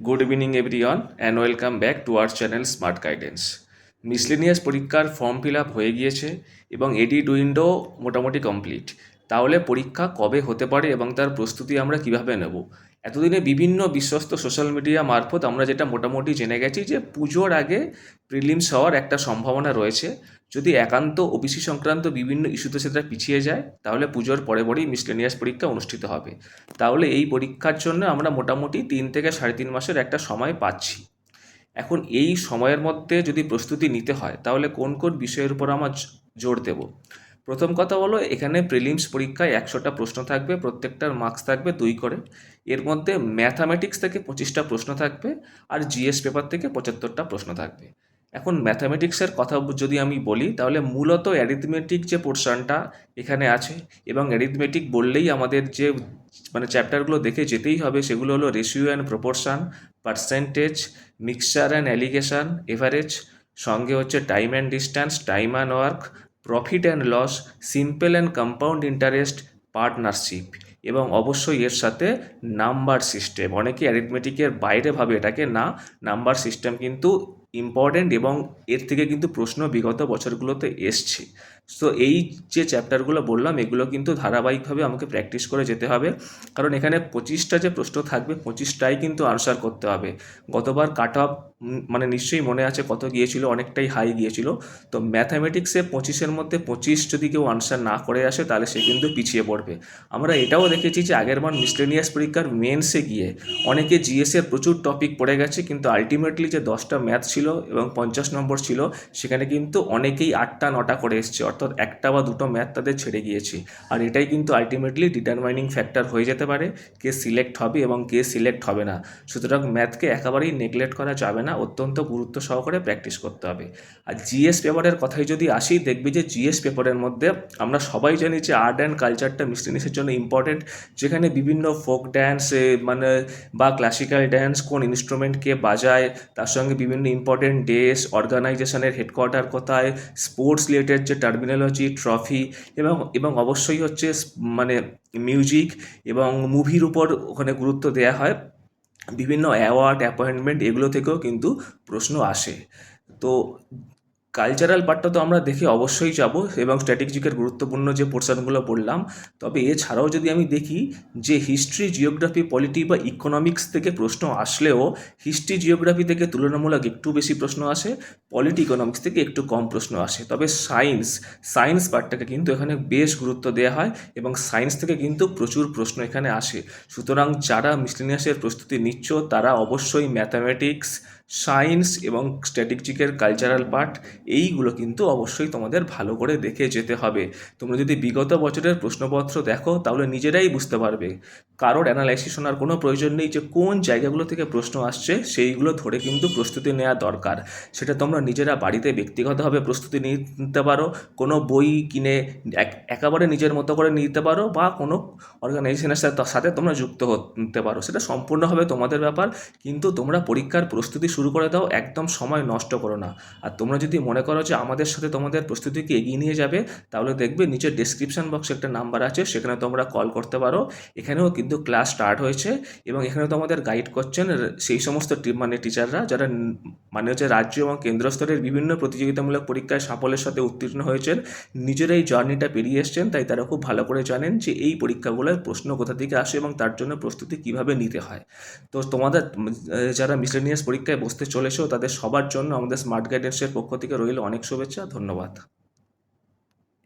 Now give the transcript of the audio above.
Good evening everyone and welcome back to our channel smart guidance. Miscellaneous পরীক্ষার form fill up হয়ে গিয়েছে এবং edit window মোটামুটি complete. তাহলে পরীক্ষা কবে হতে পারে এবং তার প্রস্তুতি আমরা কিভাবে নেব? এতদিনে বিভিন্ন বিশ্বস্ত সোশ্যাল মিডিয়া মারফত আমরা যেটা মোটামুটি জেনে গেছি যে পুজোর আগে প্রিলিমস হওয়ার একটা সম্ভাবনা রয়েছে। যদি একান্ত ওবিসি সংক্রান্ত বিভিন্ন ইস্যুতে সেটা পিছিয়ে যায় তাহলে পুজোর পরে পরেই মিসলেনিয়াস পরীক্ষা অনুষ্ঠিত হবে। তাহলে এই পরীক্ষার জন্য আমরা মোটামুটি 3 থেকে 3.5 মাসের একটা সময় পাচ্ছি। এখন এই সময়ের মধ্যে যদি প্রস্তুতি নিতে হয় তাহলে কোন কোন বিষয়ের উপর আমরা জোর দেব? প্রথম কথা হলো, এখানে প্রিলিমস পরীক্ষায় 100টা প্রশ্ন থাকবে, প্রত্যেকটার মার্কস থাকবে 2 করে। এর মধ্যে ম্যাথামেটিক্স থেকে 25টা প্রশ্ন থাকবে আর জিএস পেপার থেকে 75টা প্রশ্ন থাকবে। এখন ম্যাথামেটিক্সের কথা যদি আমি বলি তাহলে মূলত অ্যারিথমেটিক যে পোর্শনটা এখানে আছে, এবং অ্যারিথমেটিক বললেই আমাদের যে চ্যাপ্টারগুলো দেখে যেতেই হবে সেগুলো হলো ratio and proportion, percentage, mixture and alligation, average, সঙ্গে হচ্ছে time and distance, time and work, profit and loss, simple and compound interest, partnership, এবং অবশ্যই এর সাথে নাম্বার সিস্টেম। অনেকে অ্যারিথমেটিকের বাইরে ভাবে এটাকে, না, নাম্বার সিস্টেম কিন্তু ইম্পর্ট্যান্ট এবং এর থেকে কিন্তু প্রশ্ন বিগত বছরগুলোতে এসছে। সো এই যে চ্যাপ্টারগুলো বললাম এগুলো কিন্তু ধারাবাহিকভাবে আমাকে প্র্যাকটিস করে যেতে হবে, কারণ এখানে 25টা যে প্রশ্ন থাকবে 25টাই কিন্তু আনসার করতে হবে। গতবার কাট অফ নিশ্চয়ই মনে আছে কত গিয়েছিল, অনেকটাই হাই গিয়েছিল। তো ম্যাথামেটিক্সে 25-এর মধ্যে 25 যদি কেউ আনসার না করে আসে তাহলে সে কিন্তু পিছিয়ে পড়বে। আমরা এটাও দেখেছি যে আগেরবার মিসলেনিয়াস পরীক্ষার মেন্সে গিয়ে অনেকে জিএসের প্রচুর টপিক পড়ে গেছে, কিন্তু আলটিমেটলি যে 10টা ম্যাথ ছিল এবং 50 নম্বর ছিল সেখানে কিন্তু অনেকেই 8টা 9টা করে এসছে, অর্থাৎ একটা বা দুটো ম্যাথ তাদের ছেড়ে গিয়েছে। আর এটাই কিন্তু আলটিমেটলি ডিটারমাইনিং ফ্যাক্টর হয়ে যেতে পারে কে সিলেক্ট হবে এবং কে সিলেক্ট হবে না। সুতরাং ম্যাথকে একেবারেই নেগলেক্ট করা যাবে না, অত্যন্ত গুরুত্ব সহকারে প্র্যাকটিস করতে হবে। আর জিএস পেপারের কথায় যদি আসি, দেখবি যে জিএস পেপারের মধ্যে আমরা সবাই জানি যে আর্ট অ্যান্ড কালচারটা মিসলেনিয়াসের জন্য ইম্পর্টেন্ট, যেখানে বিভিন্ন ফোক ড্যান্স বা ক্লাসিক্যাল ড্যান্স কোন ইনস্ট্রুমেন্টকে বাজায়, তার সঙ্গে বিভিন্ন ইম্পর্টেন্ট ডেস, অর্গানাইজেশনের হেডকোয়ার্টার কোথায়, স্পোর্টস রিলেটেড যে টার্মিনোলজি, ট্রফি, এবং অবশ্যই হচ্ছে মিউজিক এবং মুভির উপর ওখানে গুরুত্ব দেওয়া হয়। বিভিন্ন অ্যাওয়ার্ড, অ্যাপয়েন্টমেন্ট, এগুলো থেকেও কিন্তু প্রশ্ন আসে। তো কালচারাল পার্টটা তো আমরা দেখে অবশ্যই যাব, এবং স্ট্র্যাটেজিকের গুরুত্বপূর্ণ যে পোর্শনগুলো বললাম। তবে এছাড়াও যদি আমি দেখি যে হিস্ট্রি, জিওগ্রাফি, পলিটি বা ইকোনমিক্স থেকে প্রশ্ন আসলেও হিস্ট্রি, জিওগ্রাফি থেকে তুলনামূলক একটু বেশি প্রশ্ন আসে, পলিটি, ইকোনমিক্স থেকে একটু কম প্রশ্ন আসে। তবে সায়েন্স পার্টটাকে কিন্তু এখানে বেশ গুরুত্ব দেওয়া হয় এবং সায়েন্স থেকে কিন্তু প্রচুর প্রশ্ন এখানে আসে। সুতরাং যারা মিসলেনিয়াসের প্রস্তুতি নিচ্ছ তারা অবশ্যই ম্যাথামেটিক্স, সায়েন্স এবং স্ট্র্যাটেজিকের কালচারাল পার্ট, এইগুলো কিন্তু অবশ্যই তোমাদের ভালো করে দেখে যেতে হবে। তোমরা যদি বিগত বছরের প্রশ্নপত্র দেখো তাহলে নিজেরাই বুঝতে পারবে, কারোর অ্যানালাইসিস শোনার কোনো প্রয়োজন নেই যে কোন জায়গাগুলো থেকে প্রশ্ন আসছে, সেইগুলো ধরে কিন্তু প্রস্তুতি নেওয়া দরকার। সেটা তোমরা নিজেরা বাড়িতে ব্যক্তিগতভাবে প্রস্তুতি নিতে পারো, কোনো বই কিনে একেবারে নিজের মতো করে নিতে পারো, বা কোনো অর্গানাইজেশনের সাথে তোমরা যুক্ত হতে পারো, সেটা সম্পূর্ণভাবে তোমাদের ব্যাপার। কিন্তু তোমরা পরীক্ষার প্রস্তুতি শুরু করে দাও, একদম সময় নষ্ট করো না। আর তোমরা যদি মনে করো যে আমাদের সাথে তোমাদের প্রস্তুতিকে এগিয়ে নিয়ে যাবে, তাহলে দেখবে নিচের ডেসক্রিপশন বক্সে একটা নাম্বার আছে, সেখানে তোমরা কল করতে পারো। এখানেও কিন্তু ক্লাস স্টার্ট হয়েছে এবং এখানে তোমাদের গাইড করছেন সেই সমস্ত টিচাররা যারা হচ্ছে রাজ্য এবং কেন্দ্র স্তরের বিভিন্ন প্রতিযোগিতামূলক পরীক্ষায় সাফল্যের সাথে উত্তীর্ণ হয়েছেন, নিজের এই জার্নিটা পেরিয়ে এসছেন, তাই তারা খুব ভালো করে জানেন যে এই পরীক্ষাগুলোর প্রশ্ন কোথা থেকে আসে এবং তার জন্য প্রস্তুতি কিভাবে নিতে হয়। তো তোমাদের যারা মিসলেনিয়াস পরীক্ষায় বসতে চলেছো তাদের সবার জন্য আমাদের স্মার্ট গাইডেন্সের পক্ষ থেকে রইল অনেক শুভেচ্ছা, ধন্যবাদ।